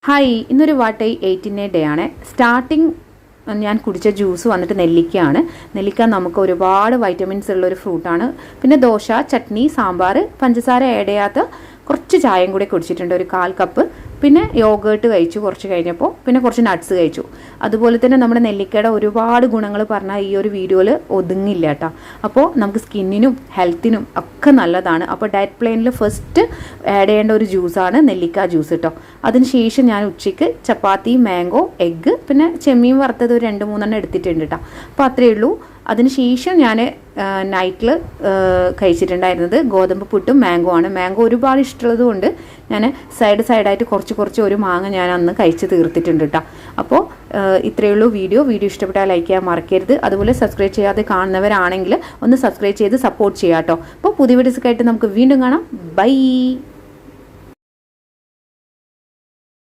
Hi, ഇന്നൊരു വാട്ടൈ 18 day ആണ്. Starting ഞാൻ കുടിച്ച ജ്യൂസ് വന്നിട്ട് നെല്ലിക്കയാണ്. നെല്ലിക്ക നമുക്ക് ഒരുപാട് വൈറ്റമിൻസ് ഉള്ളൊരു ഫ്രൂട്ടാണ്. പിന്നെ ദോശ, ചട്നി, സാമ്പാർ, പഞ്ചസാര ആഡ് ചെയ്യാത്ത കുറച്ച് ചായയും കൂടി കുടിച്ചിട്ടുണ്ട്, ഒരു 1/4 കപ്പ്. പിന്നെ യോഗേർട്ട് കഴിച്ചു കുറച്ച് കഴിഞ്ഞപ്പോൾ. പിന്നെ കുറച്ച് നട്ട്സ് കഴിച്ചു. അതുപോലെ തന്നെ നമ്മുടെ നെല്ലിക്കയുടെ ഒരുപാട് ഗുണങ്ങൾ പറഞ്ഞാൽ ഈ ഒരു വീഡിയോയിൽ ഒതുങ്ങില്ല കേട്ടോ. അപ്പോൾ നമുക്ക് സ്കിന്നിനും ഹെൽത്തിനും ഒക്കെ നല്ലതാണ്. അപ്പോൾ ഡയറ്റ് പ്ലാനിൽ ഫസ്റ്റ് ആഡ് ചെയ്യേണ്ട ഒരു ജ്യൂസാണ് നെല്ലിക്ക ജ്യൂസ് കേട്ടോ. അതിനുശേഷം ഞാൻ ഉച്ചയ്ക്ക് ചപ്പാത്തി, മാംഗോ, എഗ്ഗ്, പിന്നെ ചെമ്മീൻ വറുത്തത് ഒരു 2-3 എടുത്തിട്ടുണ്ട് കേട്ടോ. അപ്പോൾ അത്രയേ ഉള്ളൂ. അതിനുശേഷം ഞാൻ നൈറ്റിൽ കഴിച്ചിട്ടുണ്ടായിരുന്നത് ഗോതമ്പ് പുട്ടും മാംഗോ ആണ്. മാംഗോ ഒരുപാട് ഇഷ്ടമുള്ളത് കൊണ്ട് ഞാൻ സൈഡായിട്ട് കുറച്ച് ഒരു മാങ്ങ ഞാൻ അന്ന് കഴിച്ച് തീർത്തിട്ടുണ്ട് കേട്ടോ. അപ്പോൾ ഇത്രയേ ഉള്ളൂ വീഡിയോ ഇഷ്ടപ്പെട്ടാൽ ലൈക്ക് ചെയ്യാൻ മറക്കരുത്. അതുപോലെ സബ്സ്ക്രൈബ് ചെയ്യാതെ കാണുന്നവരാണെങ്കിൽ ഒന്ന് സബ്സ്ക്രൈബ് ചെയ്ത് സപ്പോർട്ട് ചെയ്യാം കേട്ടോ. അപ്പോൾ പുതിയ വീഡിയോസൊക്കെ ആയിട്ട് നമുക്ക് വീണ്ടും കാണാം. ബൈ.